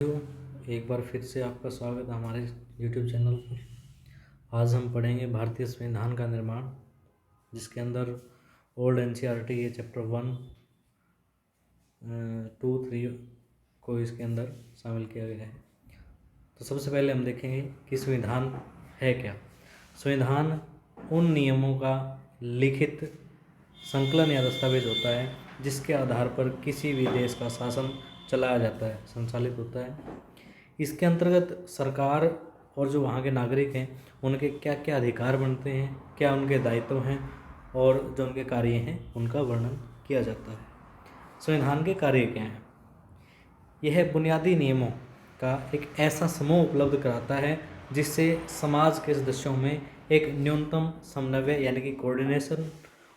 एक बार फिर से आपका स्वागत है हमारे YouTube चैनल पर। आज हम पढ़ेंगे भारतीय संविधान का निर्माण, जिसके अंदर ओल्ड NCERT के चैप्टर 1, 2, 3 को इसके अंदर शामिल किया गया है। तो सबसे पहले हम देखेंगे कि संविधान है क्या। संविधान उन नियमों का लिखित संकलन या दस्तावेज होता है जिसके आधार पर किसी भी देश का शासन चलाया जाता है, संचालित होता है। इसके अंतर्गत सरकार और जो वहाँ के नागरिक हैं उनके क्या क्या अधिकार बनते हैं, क्या उनके दायित्व हैं और जो उनके कार्य हैं उनका वर्णन किया जाता है। संविधान के कार्य क्या हैं? यह बुनियादी नियमों का एक ऐसा समूह उपलब्ध कराता है जिससे समाज के सदस्यों में एक न्यूनतम समन्वय यानी कि कोऑर्डिनेशन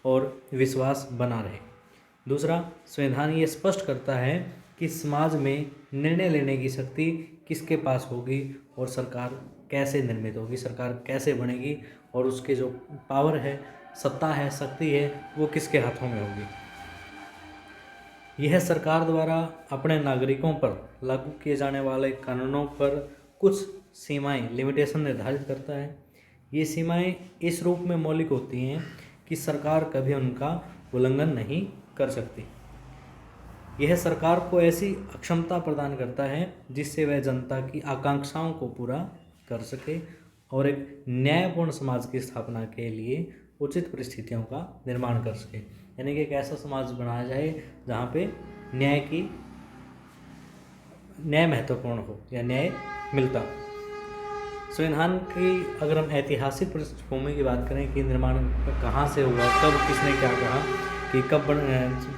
और विश्वास बना रहे। दूसरा, संविधान ये स्पष्ट करता है कि समाज में निर्णय लेने की शक्ति किसके पास होगी और सरकार कैसे निर्मित होगी, सरकार कैसे बनेगी और उसके जो पावर है, सत्ता है, शक्ति है, वो किसके हाथों में होगी। यह सरकार द्वारा अपने नागरिकों पर लागू किए जाने वाले कानूनों पर कुछ सीमाएं, लिमिटेशन निर्धारित करता है। ये सीमाएं इस रूप में मौलिक होती हैं कि सरकार कभी उनका उल्लंघन नहीं कर सकती। यह सरकार को ऐसी अक्षमता प्रदान करता है जिससे वह जनता की आकांक्षाओं को पूरा कर सके और एक न्यायपूर्ण समाज की स्थापना के लिए उचित परिस्थितियों का निर्माण कर सके। यानी कि एक ऐसा समाज बनाया जाए जहाँ पे न्याय महत्वपूर्ण हो या न्याय मिलता। संविधान की अगर हम ऐतिहासिक पृष्ठभूमि की बात करें कि निर्माण कहाँ से हुआ, कब किसने क्या कहा कि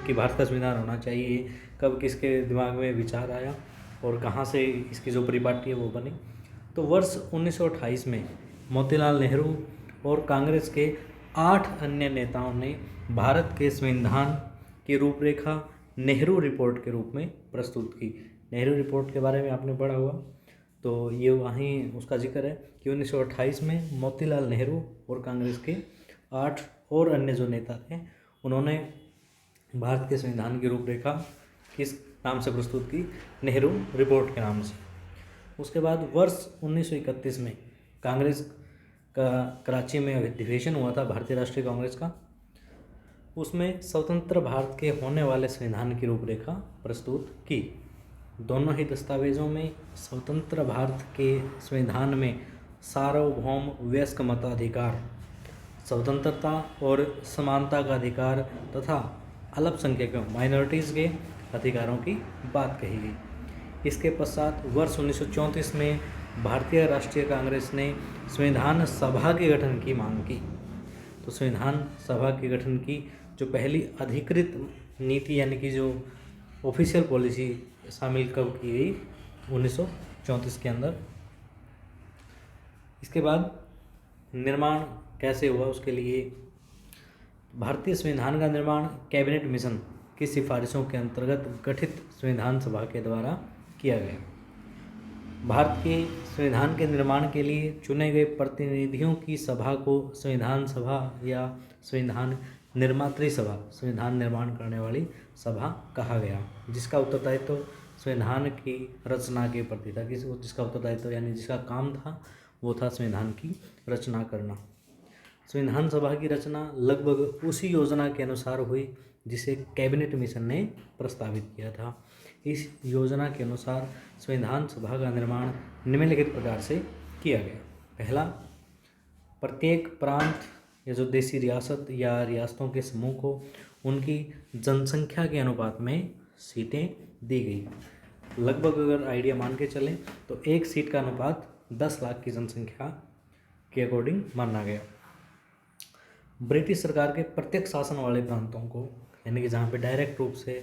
कि भारत का संविधान होना चाहिए, कब किसके दिमाग में विचार आया और कहाँ से इसकी जो परिपाटी है वो बनी, तो वर्ष 1928 में मोतीलाल नेहरू और कांग्रेस के 8 अन्य नेताओं ने भारत के संविधान की रूपरेखा नेहरू रिपोर्ट के रूप में प्रस्तुत की। नेहरू रिपोर्ट के बारे में आपने पढ़ा हुआ, तो ये वहीं उसका जिक्र है कि 1928 में मोतीलाल नेहरू और कांग्रेस के 8 और अन्य जो नेता थे उन्होंने भारत के संविधान की रूपरेखा किस नाम से प्रस्तुत की? नेहरू रिपोर्ट के नाम से। उसके बाद वर्ष 1931 में कांग्रेस का कराची में अधिवेशन हुआ था, भारतीय राष्ट्रीय कांग्रेस का। उसमें स्वतंत्र भारत के होने वाले संविधान की रूपरेखा प्रस्तुत की। दोनों ही दस्तावेजों में स्वतंत्र भारत के संविधान में सार्वभौम वयस्क मताधिकार, स्वतंत्रता और समानता का अधिकार तथा अल्पसंख्यकों माइनॉरिटीज़ के अधिकारों की बात कही गई। इसके पश्चात वर्ष 1934 में भारतीय राष्ट्रीय कांग्रेस ने संविधान सभा के गठन की मांग की। तो संविधान सभा के गठन की जो पहली अधिकृत नीति यानी कि जो ऑफिशियल पॉलिसी शामिल कब की गई? 1934 के अंदर। इसके बाद निर्माण कैसे हुआ, उसके लिए भारतीय संविधान का निर्माण कैबिनेट मिशन की सिफारिशों के अंतर्गत गठित संविधान सभा के द्वारा किया गया। भारत के संविधान के निर्माण के लिए चुने गए प्रतिनिधियों की सभा को संविधान सभा या संविधान निर्मात्री सभा, संविधान निर्माण करने वाली सभा कहा गया, जिसका उत्तरदायित्व संविधान की रचना के प्रति था। जिसका उत्तरदायित्व यानी जिसका काम था वो था संविधान की रचना करना। संविधान सभा की रचना लगभग उसी योजना के अनुसार हुई जिसे कैबिनेट मिशन ने प्रस्तावित किया था। इस योजना के अनुसार संविधान सभा का निर्माण निम्नलिखित प्रकार से किया गया। पहला, प्रत्येक प्रांत या जो देशी रियासत या रियासतों के समूह को उनकी जनसंख्या के अनुपात में सीटें दी गई। लगभग अगर आइडिया मान के चलें तो एक सीट का अनुपात 10 लाख की जनसंख्या के अकॉर्डिंग माना गया। ब्रिटिश सरकार के प्रत्यक्ष शासन वाले प्रांतों को, यानी कि जहाँ पे डायरेक्ट रूप से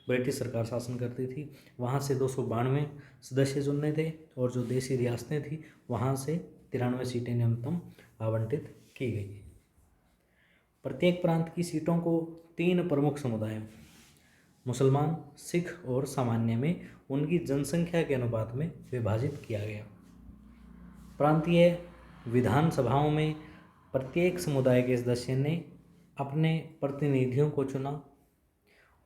ब्रिटिश सरकार शासन करती थी, वहाँ से 292 सदस्य चुनने थे और जो देशी रियासतें थी वहाँ से 93 सीटें न्यूनतम आवंटित की गई। प्रत्येक प्रांत की सीटों को 3 प्रमुख समुदायों मुसलमान, सिख और सामान्य में उनकी जनसंख्या के अनुपात में विभाजित किया गया। प्रांतीय विधानसभाओं में प्रत्येक समुदाय के सदस्य ने अपने प्रतिनिधियों को चुना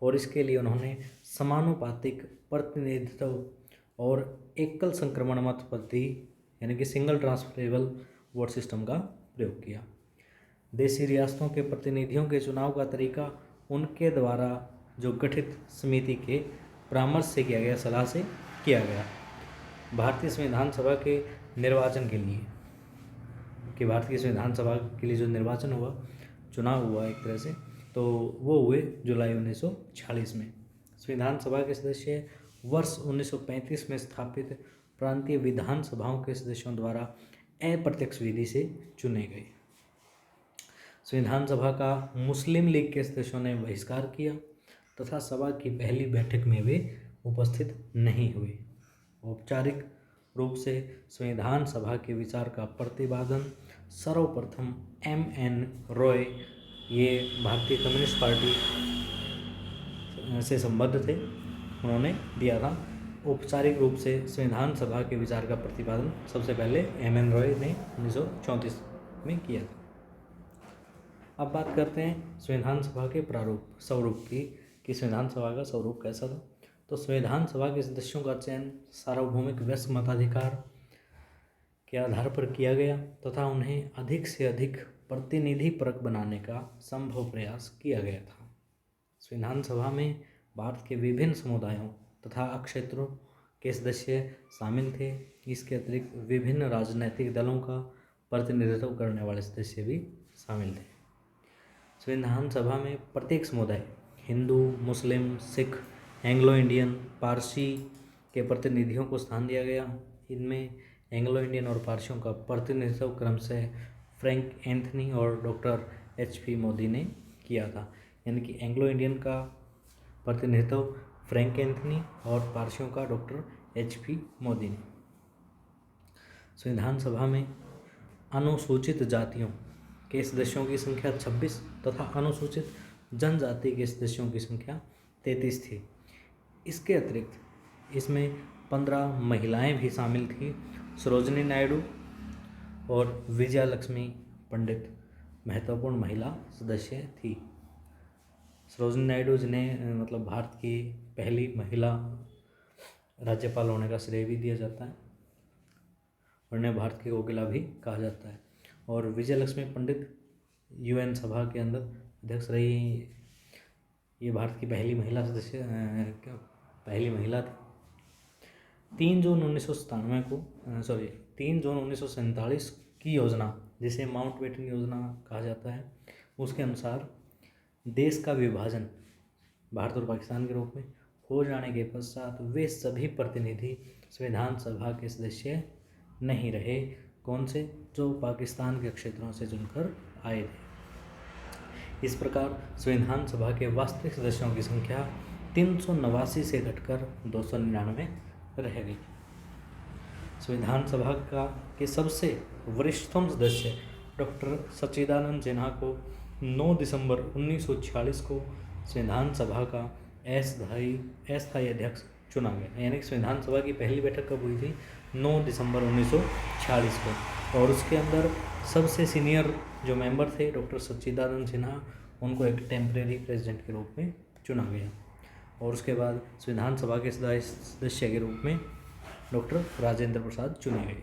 और इसके लिए उन्होंने समानुपातिक प्रतिनिधित्व और एकल संक्रमण मत पद्धति यानी कि सिंगल ट्रांसफरेबल वोट सिस्टम का प्रयोग किया। देशी रियासतों के प्रतिनिधियों के चुनाव का तरीका उनके द्वारा जो गठित समिति के परामर्श से किया गया, सलाह से किया गया। भारतीय संविधान सभा के निर्वाचन के लिए भारतीय संविधान सभा के लिए जो निर्वाचन हुआ, चुनाव हुआ एक तरह से, तो वो हुए जुलाई 1946 में। संविधान सभा के सदस्य वर्ष 1935 में स्थापित प्रांतीय विधानसभाओं के सदस्यों द्वारा अप्रत्यक्ष विधि से चुने गए। संविधान सभा का मुस्लिम लीग के सदस्यों ने बहिष्कार किया तथा सभा की पहली बैठक में वे उपस्थित नहीं हुए। औपचारिक रूप से संविधान सभा के विचार का प्रतिपादन सर्वप्रथम M.N. रॉय, ये भारतीय कम्युनिस्ट पार्टी से संबद्ध थे, उन्होंने दिया था। औपचारिक रूप से संविधान सभा के विचार का प्रतिपादन सबसे पहले M.N. रॉय ने 1934 में किया था। अब बात करते हैं संविधान सभा के स्वरूप की, कि संविधान सभा का स्वरूप कैसा था। तो संविधान सभा के सदस्यों का चयन सार्वभौमिक वयस्क मताधिकार के आधार पर किया गया तथा उन्हें अधिक से अधिक प्रतिनिधिपरक बनाने का संभव प्रयास किया गया था। संविधान सभा में भारत के विभिन्न समुदायों तथा क्षेत्रों के सदस्य शामिल थे। इसके अतिरिक्त विभिन्न राजनीतिक दलों का प्रतिनिधित्व करने वाले सदस्य भी शामिल थे। संविधान सभा में प्रत्येक समुदाय, हिंदू, मुस्लिम, सिख, एंग्लो इंडियन, पारसी के प्रतिनिधियों को स्थान दिया गया। इनमें एंग्लो इंडियन और पारसियों का प्रतिनिधित्व क्रमशः फ्रैंक एंथनी और डॉक्टर H.P. मोदी ने किया था। यानी कि एंग्लो इंडियन का प्रतिनिधित्व फ्रैंक एंथनी और पारसियों का डॉक्टर H.P. मोदी ने। संविधान सभा में अनुसूचित जातियों के सदस्यों की संख्या 26 तथा अनुसूचित जनजाति के सदस्यों की संख्या 33 थी। इसके अतिरिक्त इसमें 15 महिलाएं भी शामिल थीं। सरोजिनी नायडू और विजया लक्ष्मी पंडित महत्वपूर्ण महिला सदस्य थी। सरोजिनी नायडू, जिन्हें मतलब भारत की पहली महिला राज्यपाल होने का श्रेय भी दिया जाता है और उन्हें भारत की कोकिला भी कहा जाता है। और विजय लक्ष्मी पंडित UN सभा के अंदर अध्यक्ष रही। ये भारत की पहली महिला सदस्य पहली महिला थी। 3 जून 1947 की योजना, जिसे माउंटबेटन योजना कहा जाता है, उसके अनुसार देश का विभाजन भारत और पाकिस्तान के रूप में हो जाने के पश्चात वे सभी प्रतिनिधि संविधान सभा के सदस्य नहीं रहे। कौन से? जो पाकिस्तान के क्षेत्रों से चुनकर आए थे। इस प्रकार संविधान सभा के वास्तविक सदस्यों की संख्या 389 से घटकर 299 रह गई। संविधान सभा के सबसे वरिष्ठतम सदस्य डॉक्टर सच्चिदानंद सिन्हा को 9 दिसंबर 1946 को संविधान सभा का अस्थायी अध्यक्ष चुना गया। यानी कि संविधान सभा की पहली बैठक कब हुई थी? 9 दिसंबर 1946 को। और उसके अंदर सबसे सीनियर जो मेंबर थे डॉक्टर सच्चिदानंद सिन्हा, उनको एक टेम्परेरी प्रेसिडेंट के रूप में चुना गया। और उसके बाद संविधान सभा के सदस्य के रूप में डॉक्टर राजेंद्र प्रसाद चुने गए।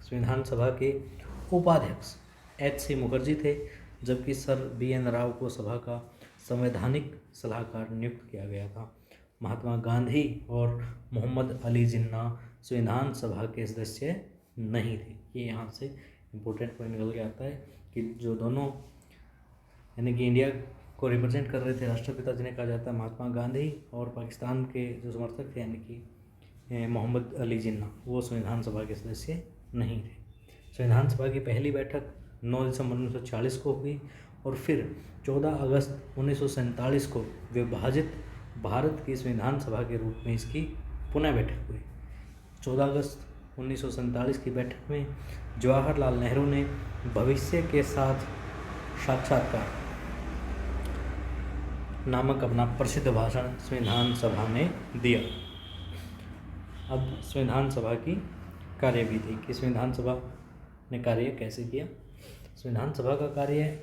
संविधान सभा के उपाध्यक्ष H.C. मुखर्जी थे, जबकि सर B.N. राव को सभा का संवैधानिक सलाहकार नियुक्त किया गया था। महात्मा गांधी और मोहम्मद अली जिन्ना संविधान सभा के सदस्य नहीं थे। ये यहाँ से इम्पोर्टेंट पॉइंट निकल के आता है कि जो दोनों यानी कि इंडिया को रिप्रेजेंट कर रहे थे राष्ट्रपिता, जिन्हें कहा जाता है महात्मा गांधी, और पाकिस्तान के जो समर्थक थे यानी कि मोहम्मद अली जिन्ना, वो संविधान सभा के सदस्य नहीं थे। संविधान सभा की पहली बैठक 9 दिसंबर 1940 को हुई और फिर 14 अगस्त 1947 को विभाजित भारत की संविधान सभा के रूप में इसकी पुनः बैठक हुई। 14 अगस्त 1947 की बैठक में जवाहरलाल नेहरू ने भविष्य के साथ साक्षात्कार नामक अपना प्रसिद्ध भाषण संविधान सभा में दिया। अब संविधान सभा की कार्यविधि कि संविधान सभा ने कार्य कैसे किया। संविधान सभा का कार्य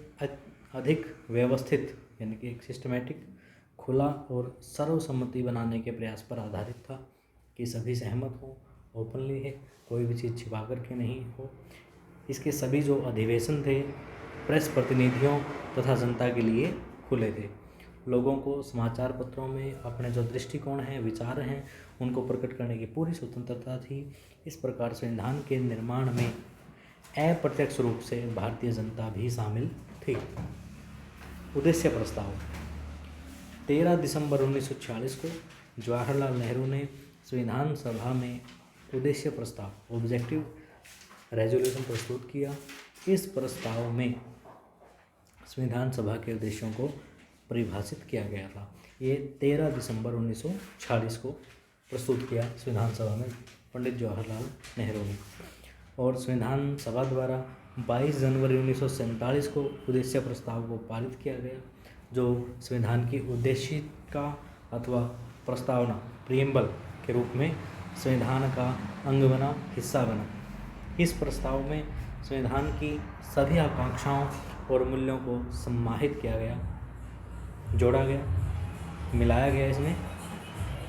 अधिक व्यवस्थित यानी कि एक सिस्टमेटिक, खुला और सर्वसम्मति बनाने के प्रयास पर आधारित था। कि सभी सहमत हों, ओपनली है, कोई भी चीज़ छिपा करके नहीं हो। इसके सभी जो अधिवेशन थे प्रेस प्रतिनिधियों तथा जनता के लिए खुले थे। लोगों को समाचार पत्रों में अपने जो दृष्टिकोण हैं, विचार हैं, उनको प्रकट करने की पूरी स्वतंत्रता थी। इस प्रकार संविधान के निर्माण में अप्रत्यक्ष रूप से भारतीय जनता भी शामिल थी। उद्देश्य प्रस्ताव 13 दिसंबर 1946 को जवाहरलाल नेहरू ने संविधान सभा में उद्देश्य प्रस्ताव ऑब्जेक्टिव रेजोल्यूशन प्रस्तुत किया। इस प्रस्ताव में संविधान सभा के उद्देश्यों को परिभाषित किया गया था। ये 13 दिसंबर 1946 को प्रस्तुत किया संविधान सभा में पंडित जवाहरलाल नेहरू ने, और संविधान सभा द्वारा 22 जनवरी 1947 को उद्देश्य प्रस्ताव को पारित किया गया, जो संविधान की उद्देशिका अथवा प्रस्तावना प्रियम्बल के रूप में संविधान का अंग बना, हिस्सा बना। इस प्रस्ताव में संविधान की सभी आकांक्षाओं और मूल्यों को सम्मानित किया गया, जोड़ा गया, मिलाया गया इसमें,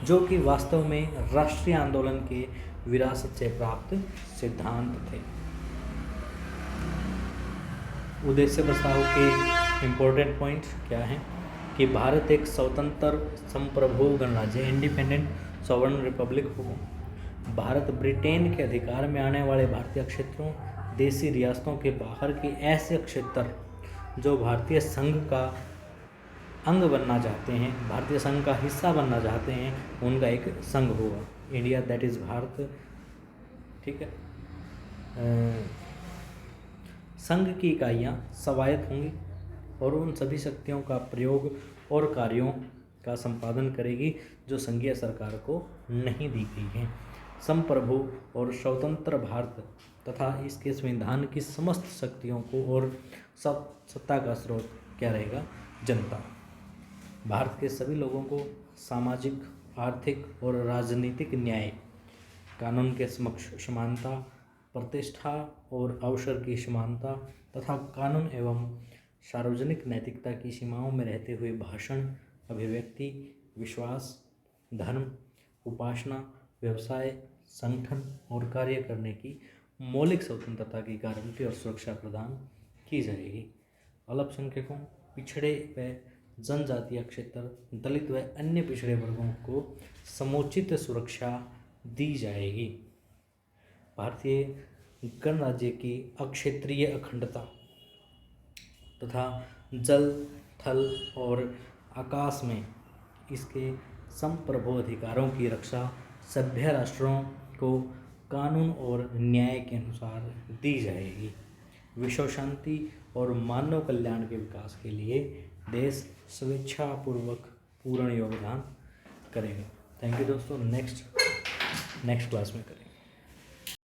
जो कि वास्तव में राष्ट्रीय आंदोलन के विरासत से प्राप्त सिद्धांत थे। उद्देश्य प्रस्ताव के इम्पोर्टेंट पॉइंट क्या हैं कि भारत एक स्वतंत्र संप्रभु गणराज्य, इंडिपेंडेंट सॉवरेन रिपब्लिक हो। भारत ब्रिटेन के अधिकार में आने वाले भारतीय क्षेत्रों, देशी रियासतों के बाहर के ऐसे क्षेत्र जो भारतीय संघ का अंग बनना चाहते हैं, भारतीय संघ का हिस्सा बनना चाहते हैं, उनका एक संघ होगा, इंडिया दैट इज़ भारत। ठीक है। संघ की इकाइयाँ स्वायत्त होंगी और उन सभी शक्तियों का प्रयोग और कार्यों का संपादन करेगी जो संघीय सरकार को नहीं दी गई हैं। संप्रभु और स्वतंत्र भारत तथा इसके संविधान की समस्त शक्तियों को और सब सत्ता का स्रोत क्या रहेगा? जनता। भारत के सभी लोगों को सामाजिक, आर्थिक और राजनीतिक न्याय, कानून के समक्ष समानता, प्रतिष्ठा और अवसर की समानता तथा कानून एवं सार्वजनिक नैतिकता की सीमाओं में रहते हुए भाषण, अभिव्यक्ति, विश्वास, धर्म, उपासना, व्यवसाय, संगठन और कार्य करने की मौलिक स्वतंत्रता की गारंटी और सुरक्षा प्रदान की जाएगी। अल्पसंख्यकों, पिछड़े व जनजातीय क्षेत्र, दलित व अन्य पिछड़े वर्गों को समुचित सुरक्षा दी जाएगी। भारतीय गणराज्य की अक्षेत्रीय अखंडता तथा जल, थल और आकाश में इसके संप्रभु अधिकारों की रक्षा सभ्य राष्ट्रों को कानून और न्याय के अनुसार दी जाएगी। विश्व शांति और मानव कल्याण के विकास के लिए देश स्वेच्छापूर्वक पूर्ण योगदान करेगा। थैंक यू दोस्तों। नेक्स्ट क्लास में करेंगे।